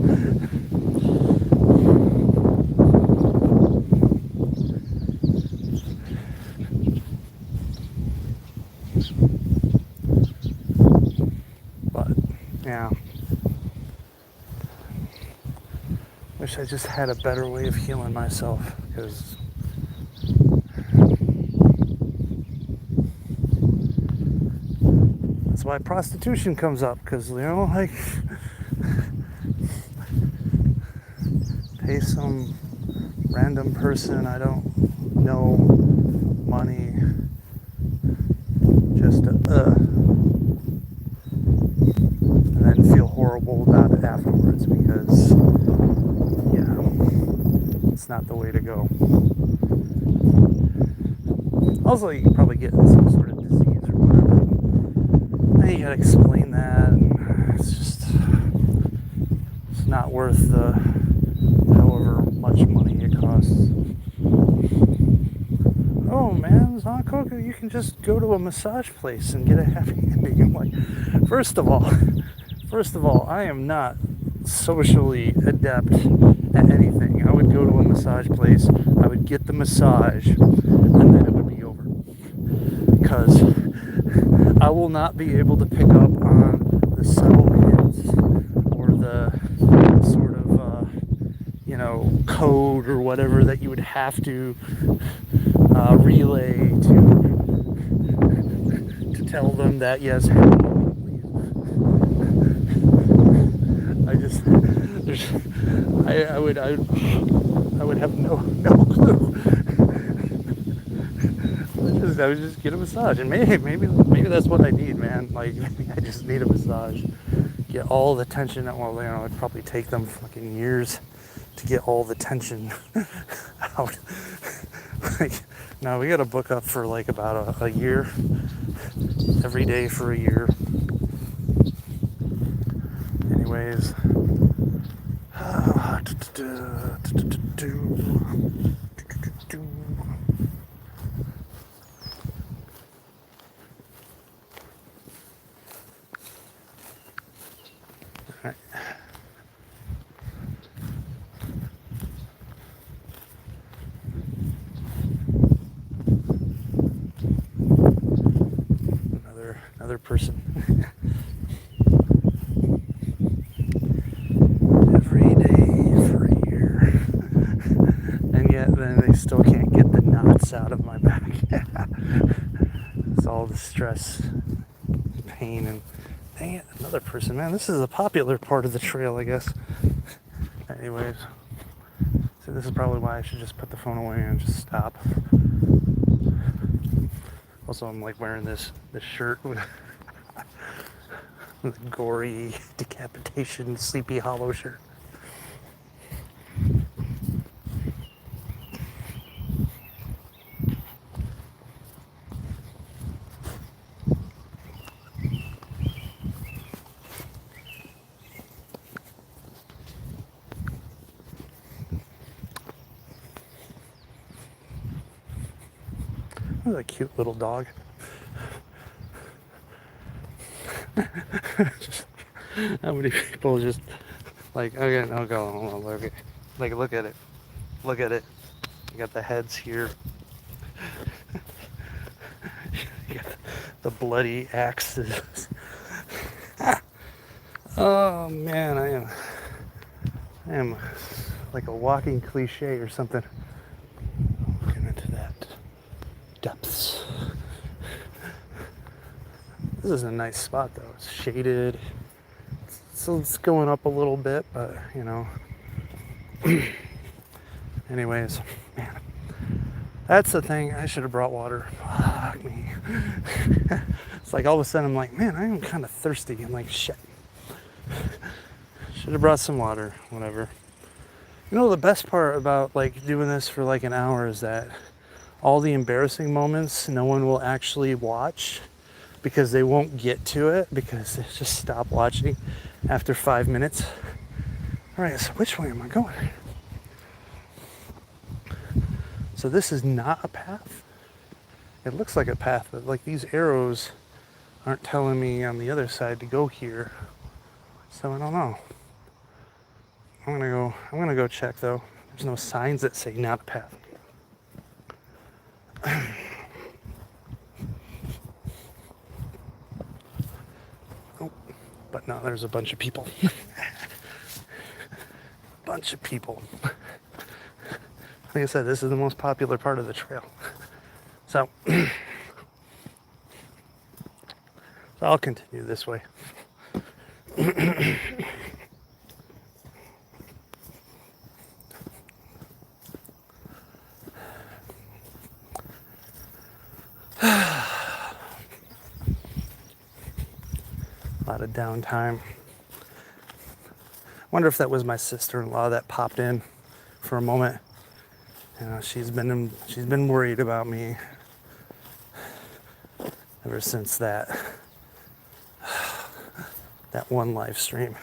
But yeah. Wish I just had a better way of healing myself, because that's why prostitution comes up, because like pay some random person I don't know money just to and then feel horrible about it afterwards, because it's not the way to go. Also, you can probably get some sort of disease or whatever. Then you gotta explain that, and it's not worth the however much money it costs. oh man, it's not cool. You can just go to a massage place and get a happy ending. I'm like, first of all, first of all, I am not socially adept at anything. I would go to a massage place, I would get the massage, and then it would be over. Because I will not be able to pick up on the subtle hints or the sort of, code or whatever that you would have to relay to tell them that yes. I would have no clue. I would just get a massage, and maybe that's what I need, man. Like maybe I just need a massage, get all the tension. Well, it'd probably take them fucking years to get all the tension out. Like, no, we got to book up for like about a year, every day for a year. Anyways. Right. Another person. Every day for a year. And yet then they still can't get the knots out of my back. It's all the stress, pain, and dang it, another person. Man, this is a popular part of the trail, I guess. Anyways, so this is probably why I should just put the phone away and just stop. Also, I'm like wearing this shirt with gory decapitation, Sleepy Hollow shirt. That's a cute little dog. How many people just like, okay, no, go, look at it. Look at it. You got the heads here. You got the bloody axes. Oh man, I am like a walking cliche or something. Looking into that depths. This is a nice spot though. It's shaded. So it's going up a little bit, but anyways, man, that's the thing. I should have brought water. Fuck me. It's like all of a sudden I'm like, man, I am kind of thirsty. I'm like, shit. Should have brought some water. Whatever. The best part about like doing this for like an hour is that all the embarrassing moments no one will actually watch because they won't get to it because they just stop watching after 5 minutes. All right, so which way am I going? So this is not a path. It looks like a path, but like these arrows aren't telling me on the other side to go here. So I don't know. I'm gonna go check though. There's no signs that say not a path. Oh, but no, there's a bunch of people. Bunch of people. Like I said, this is the most popular part of the trail. So I'll continue this way. A lot of downtime. Wonder if that was my sister-in-law that popped in for a moment. She's been worried about me ever since that one live stream.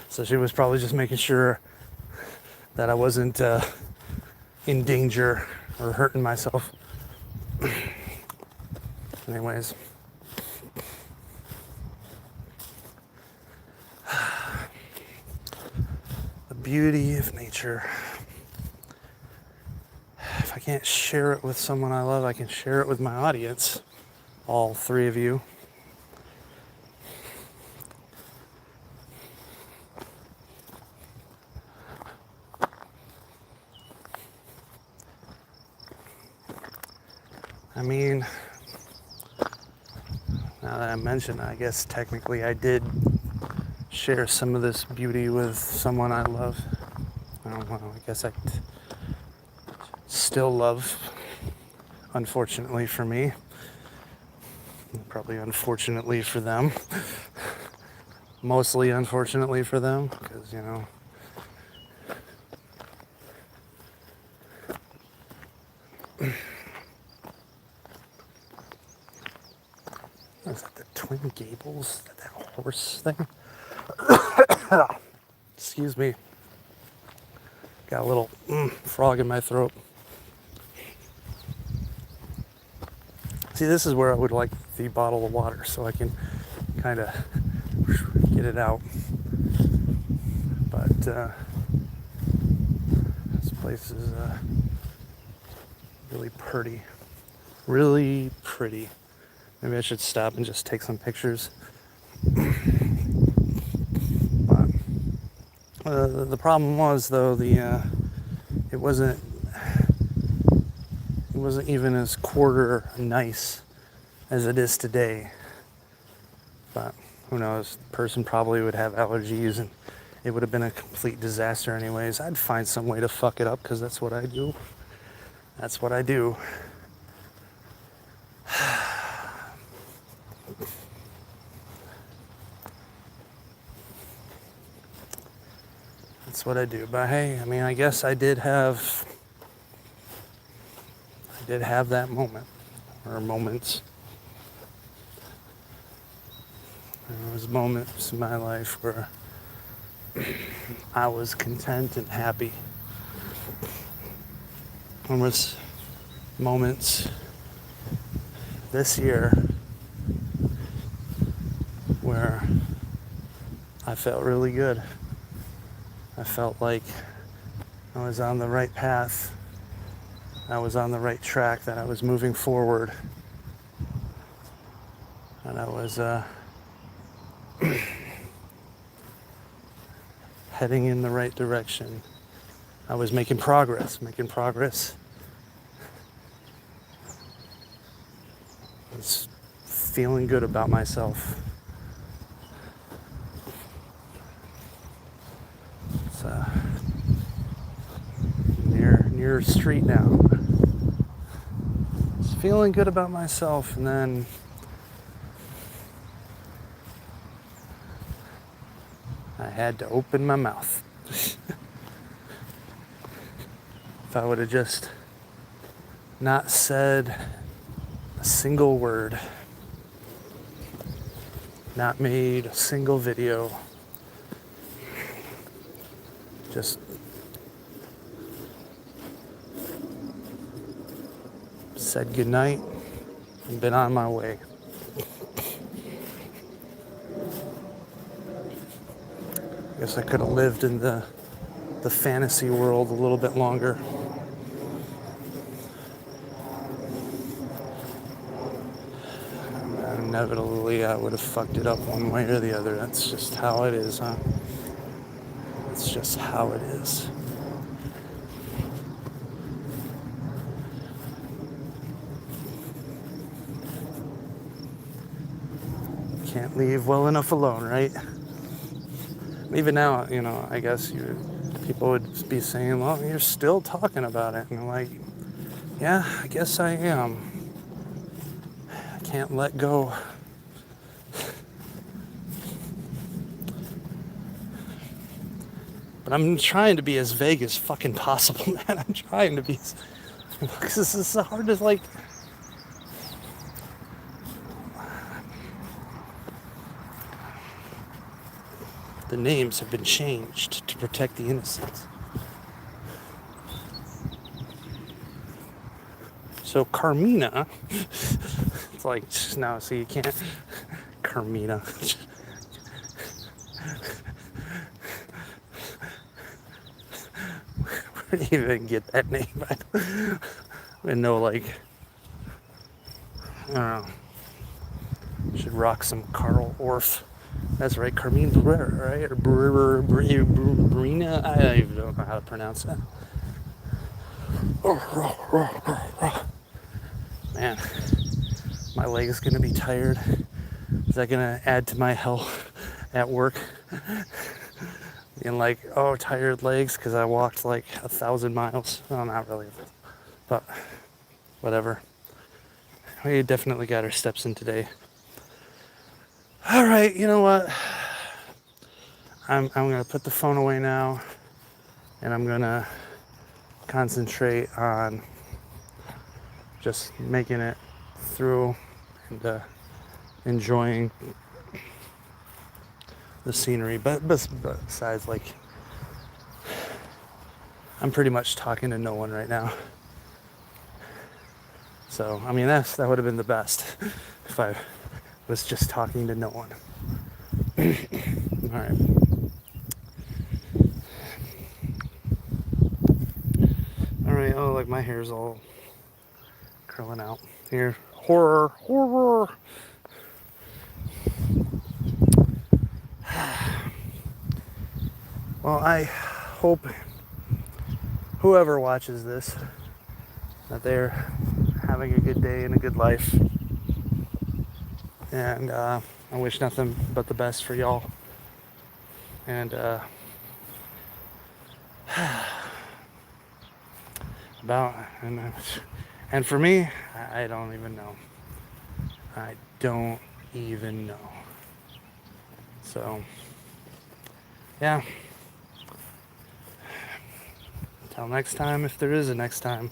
So she was probably just making sure that I wasn't in danger or hurting myself. Anyways. The beauty of nature. If I can't share it with someone I love, I can share it with my audience. All three of you. I mean, now that I mentioned, I guess technically I did share some of this beauty with someone I love. I don't know, I guess I still love, unfortunately for me. Probably unfortunately for them. Mostly unfortunately for them, because, you know, is that the Twin Gables? That horse thing? Excuse me. Got a little frog in my throat. See, this is where I would like the bottle of water so I can kind of get it out. But this place is really pretty. Really pretty. Maybe I should stop and just take some pictures. But the problem was, though, it wasn't even as quarter nice as it is today. But who knows? The person probably would have allergies and it would have been a complete disaster anyways. I'd find some way to fuck it up because that's what I do. That's what I do. That's what I do. But hey, I mean, I guess I did have that moment, or moments. There was moments in my life where I was content and happy. There was moments this year where I felt really good. I felt like I was on the right path. I was on the right track, that I was moving forward. And I was heading in the right direction. I was making progress. I was feeling good about myself. It's near street now. Just feeling good about myself, and then I had to open my mouth. If I would have just not said a single word, not made a single video, just said goodnight and been on my way. I guess I could have lived in the fantasy world a little bit longer. Inevitably, I would have fucked it up one way or the other. That's just how it is, huh? That's just how it is. Can't leave well enough alone, right? Even now, you know, I guess people would be saying, well, you're still talking about it. And I'm like, yeah, I guess I am. I can't let go. But I'm trying to be as vague as fucking possible, man. I'm trying to be, because this is hard to, like, the names have been changed to protect the innocent. So Carmina, It's like, no, see, you can't. Carmina. Where do you even get that name? I know, like, I don't know. Should rock some Carl Orff. That's right, Carmine Burr, right? Or Brina? I even don't know how to pronounce it. Man, my leg is gonna be tired. Is that gonna add to my health at work? Being like, oh, tired legs because I walked like 1,000 miles. Well, not really, but whatever. We definitely got our steps in today. All right, you know what? I'm gonna put the phone away now, and I'm gonna concentrate on just making it through and enjoying the scenery. But besides, like, I'm pretty much talking to no one right now. So I mean, that would have been the best if I was just talking to no one. All right. All right. Oh, like my hair's all curling out here. Horror. Well, I hope whoever watches this that they're having a good day and a good life. And I wish nothing but the best for y'all. And and for me, I don't even know. I don't even know. So, yeah. Till next time, if there is a next time.